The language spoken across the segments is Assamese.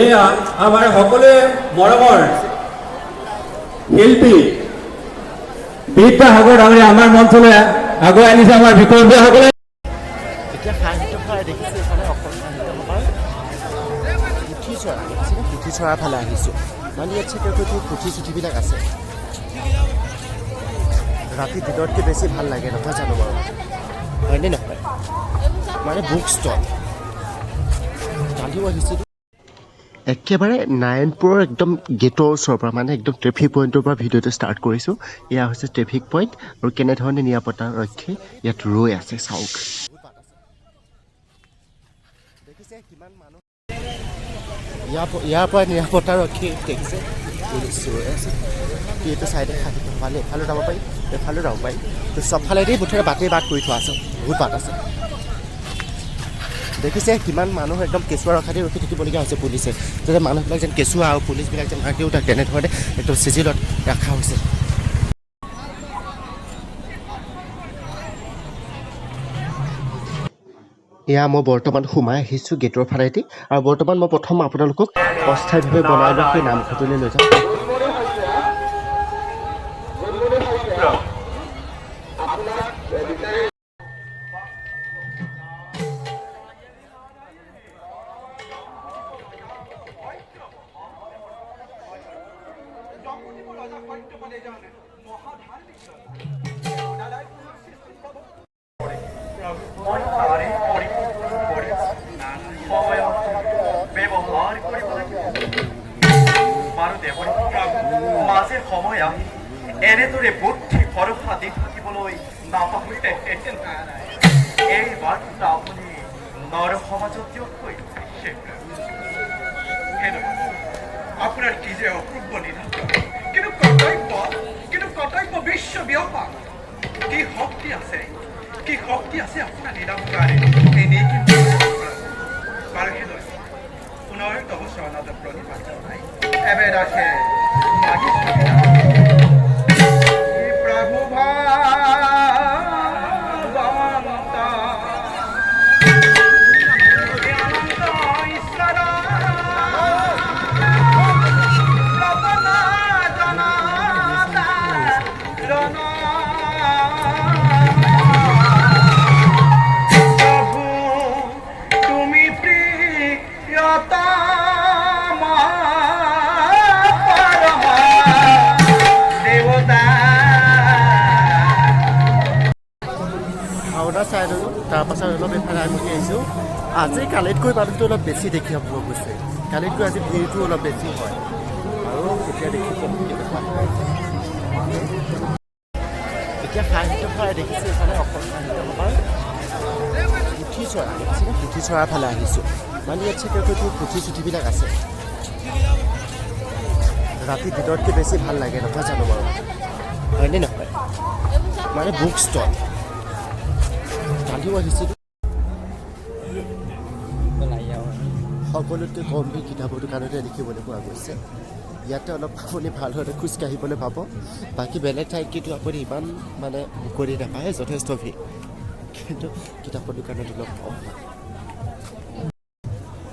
এয়া আমাৰ সকলোৱে মৰমৰ শিল্পী বিদ্যা সাগৰ ডাঙৰীয়া আমাৰ মঞ্চলৈ আগুৱাই আনিছে আমাৰ বিকল্পীসকলে। এতিয়া সাহিত্য ফালে দেখিছোঁ এইফালে অসম সাহিত্য সভাৰ পুথি চৰাৰ ফালে আহিছোঁ। মানে ইয়াত চাগে পুথি চুথিবিলাক আছে। ৰাতি ভিতৰতকৈ বেছি ভাল লাগে নহয় জানো বাৰু, হয়নে নহয়? মানে বুক ষ্টল কালিও আহিছিলোঁ। একেবাৰে নাৰায়ণপুৰৰ একদম গেটৰ ওচৰৰ পৰা মানে একদম ট্ৰেফিক পইণ্টৰ পৰা ভিডিঅ'টো ষ্টাৰ্ট কৰিছোঁ। এয়া হৈছে ট্ৰেফিক পইণ্ট আৰু কেনেধৰণে নিৰাপত্তা ৰক্ষী ইয়াত ৰৈ আছে চাওক। দেখিছে কিমান মানুহ ইয়াৰ পৰা নিৰাপত্তা ৰক্ষী দেখিছে ৰৈ আছে। এইটো চাইডে সাহিত্য সভালে এফালেও যাব পাৰি এফালেও যাব পাৰি। তো চবফালেদি মুঠেৰে বাটেই বাট কৰি থোৱা আছে, বহুত বাট আছে। দেখিছে কিমান মানুহ একদম কেঁচুৱা ৰখাতে ৰখি থাকিবলগীয়া হৈছে পুলিচে, যাতে মানুহবিলাক যেন কেঁচুৱা আৰু পুলিচবিলাক যেন আগেও তাক তেনেধৰণে একদম চিজিলত ৰখা হৈছে। এয়া মই বৰ্তমান সোমাই আহিছোঁ গেটৰ ফালেদি, আৰু বৰ্তমান মই প্ৰথম আপোনালোকক অস্থায়ীভাৱে বনাই লোৱা সেই নামঘৰটোলৈ লৈ যাম। মাজে সময় আহি এনেদৰে বুদ্ধি ভৰসা দি থাকিবলৈ নাপাহৰিলে এই বাৰ্তা আপুনি নৰ সমাজত দিয়ককৈ আপোনাৰ কি যে অপূৰ্ব নিধান, কিন্তু কৰ্তব্য বিশ্বব্যাপক। কি শক্তি আছে আপোনাৰ নিৰামকাৰে এনেই কিন্তু বাৰু হেলৈ পুনৰ তব চৰণত প্ৰণিপাত জনাই এবাৰ ৰাখে প্ৰভু ভগৱন্ত ঈশ্বৰ চাই ল'লোঁ। তাৰপাছত অলপ এইফালে আমি আহিছোঁ। আজি কালিতকৈ মানুহটো অলপ বেছি দেখি পোৱা গৈছে। কালিতকৈ আজি ভিৰটো অলপ বেছি হয় আৰু এতিয়া দেখি এতিয়া সাহিত্য সভাৰ দেখিছোঁ এইফালে অসম সাহিত্য সভাৰ পুথি চৰাৰ ফালে আহিছোঁ। মানে ইয়াত চাগে পুথি চুথিবিলাক আছে। ৰাতি ভিতৰতকৈ বেছি ভাল লাগে নহয় জানো বাৰু, হয়নে নহয়? মানে বুক ষ্টল কালিও আহিছিলোঁ। সকলোতকৈ কম ভিৰ কিতাপৰ দোকানতে দেখিবলৈ পোৱা গৈছে। ইয়াতে অলপ আপুনি ভালদৰে খোজকাঢ়িবলৈ পাব। বাকী বেলেগ ঠাইত কিন্তু আপুনি ইমান মানে কৰি নাপায়, যথেষ্ট ভিৰ, কিন্তু কিতাপৰ দোকানত অলপ কম হয়।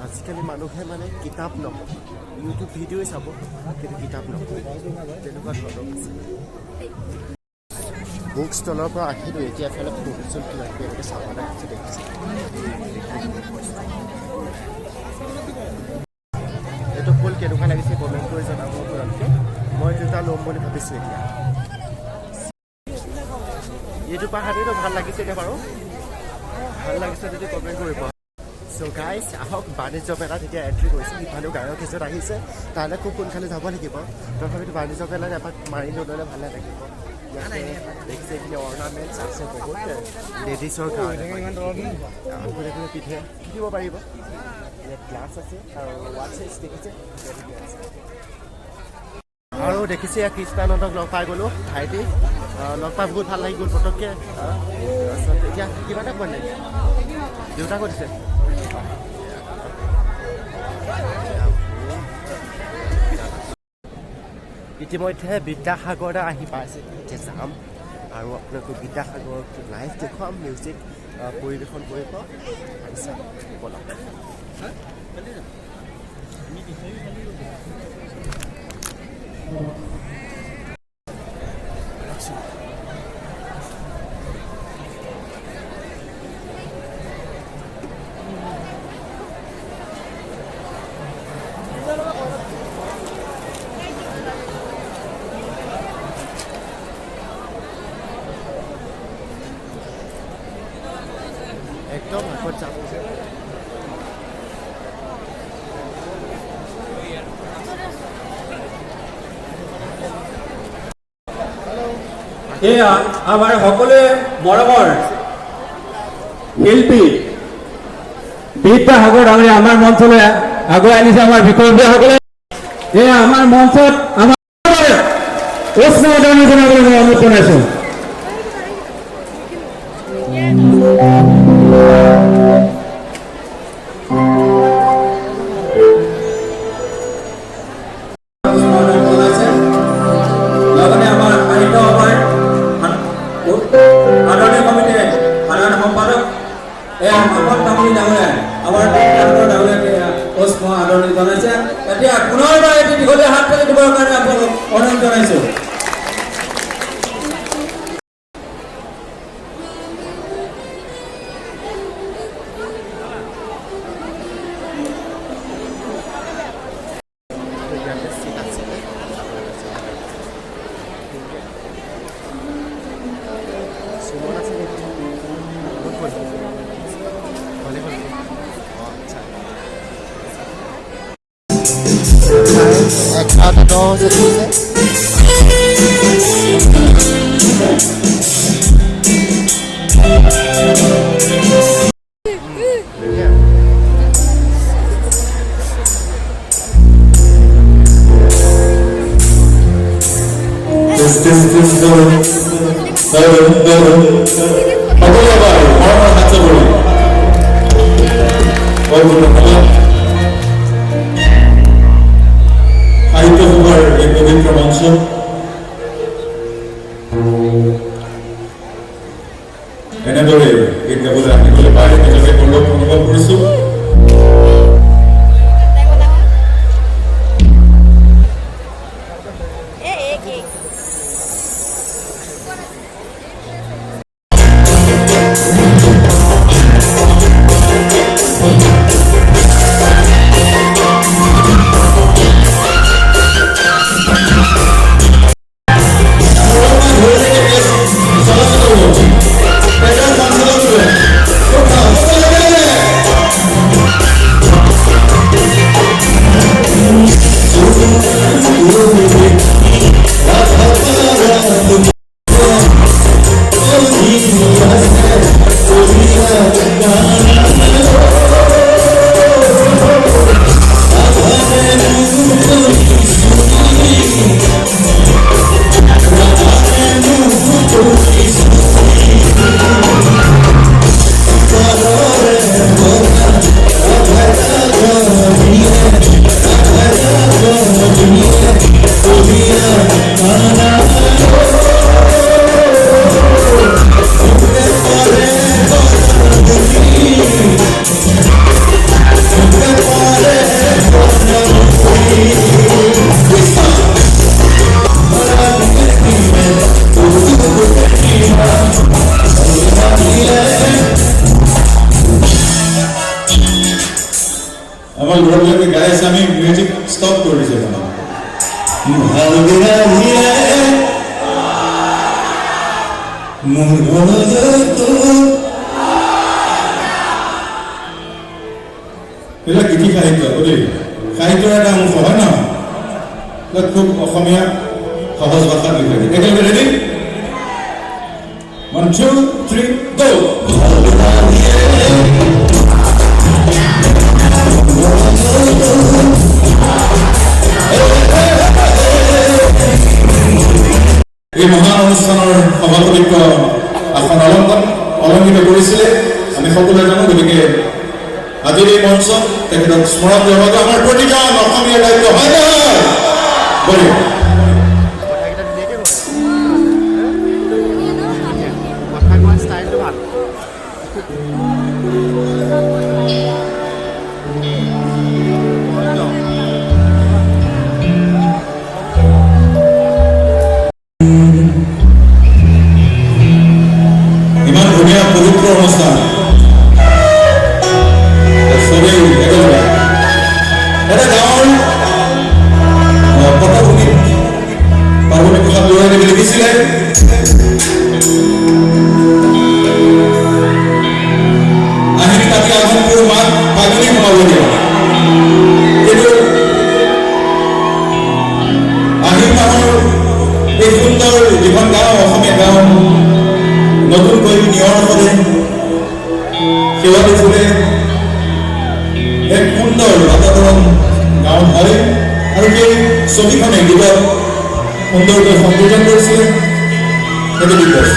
আজিকালি মানুহে মানে কিতাপ নপঢ়ে, ইউটিউব ভিডিঅ'ই চাব, কিন্তু কিতাপ নপঢ়ে, তেনেকুৱা ধৰণৰ আছে। বুক ষ্টলৰ পৰা আহিলোঁ। এতিয়া এফালে প্ৰফেচন কিবা কিবি এনেকৈ চাব লাগিছে দেখিছে। এইটো ফুল কেনেকুৱা লাগিছে কমেণ্ট কৰি জনাব আপোনালোকে। মই দুটা ল'ম বুলি ভাবিছোঁ এতিয়া। এইটো পাহাৰীটো ভাল লাগিছেনে বাৰু? ভাল লাগিছে যদি কমেণ্ট কৰিব। চ' গাইজ আহক বাণিজ্য মেলাত এতিয়া এণ্ট্ৰি কৰিছে। সিফালেও গায়ক এজন আহিছে, তালৈ খুব সোনকালে যাব লাগিব। তথাপিতো বাণিজ্য মেলাত এপাক মাৰি নল'লে ভালে লাগিব। দেখিছে এইখিনি অৰ্ণামেণ্টছ আছে বহুত লেডিছৰ কাৰণে পিন্ধে শিকিব পাৰিব। ইয়াত গ্লাছ আছে আৰু ৱাটছেছ দেখিছে। আৰু দেখিছে ইয়াত কৃষ্ণানন্দক লগ পাই গ'লোঁ। ভাইটি লগ পাই বহুত ভাল লাগি গ'ল পটককৈ। তাৰপিছত এতিয়া কিবা এটা কোৱা নাই, দেউতা ক'ত দিছে? ইতিমধ্যে বিদ্যাসাগৰ আহি পাইছে। এতিয়া যাম আৰু আপোনালোকক বিদ্যাসাগৰ লাইভ দেখুৱাম, মিউজিক পৰিৱেশন কৰিব। ব'লক। একদম আগত যাম যে এয়া আমাৰ সকলোৱে মৰমৰ শিল্পী বিদ্যা সাগৰ ডাঙৰীয়া আমাৰ মঞ্চলৈ আগুৱাই আনিছে আমাৰ বিকল্পীসকলে। এয়া আমাৰ মঞ্চত আমাৰ উষ্ণ আদৰণি জনাবলৈ মই অনুৰোধ জনাইছো। লগতে আমাৰ সাহিত্য সভাৰ আদৰণীয় কমিটিৰ সাধাৰণ সম্পাদক এয়া আপদ তামুলী ডাঙৰীয়া আমাৰ ডাঙৰীয়াকে উষ্ম আদৰণি জনাইছে। এতিয়া পুনৰবাৰ এটি দীঘলীয়া হাত তালি দিবৰ কাৰণে আপোনালোক অনুৰোধ জনাইছো। ইয়াতে চিট আছিলে সুমন আছে নেকি ক'ত গ'ল ভালে হ'ল অঁ আচ্ছা 11:10 হৈছে সাহিত্য সভাৰ এই পবিত্ৰ মঞ্চ এনেদৰে গীত গাবলৈ আহিবলৈ পাই নিজকে গৌৰৱ অনুভৱ কৰিছো। আমাৰ লোকগুলোকে গায়ে আমি মিউজিক স্টপ কৰে দিয়েছি এইবিলাক গীতি সাহিত্য বুঝলি সাহিত্যৰ এটা অংশ হয় ন খুব অসমীয়া সহজ ভাষাত লিখে একেলগে ৰেডি 1 2 3 গো এই মহান অনুষ্ঠানৰ সভাপতিত্ব আসন অলংকৃত কৰিছিলে আমি সকলোৱে জানো। গতিকে আজিৰ এই মঞ্চত তেখেতক স্মৰণ জনোৱাটো আমাৰ প্ৰতিজন অসমীয়া দায়িত্ব হয় নহয় বলি কথাকেইটা ধুনীয়াকৈ কথা কোৱা ষ্টাইলটো ভাল নতুনকৈ নিয়ৰ সদে সেৱাটো ফুলে এক সুন্দৰ বাতাবৰণ গাঁৱত হয় আৰু সেই ছবিখনে গীতত সুন্দৰকৈ সংযোজন কৰিছিলে সেইটো বিকজ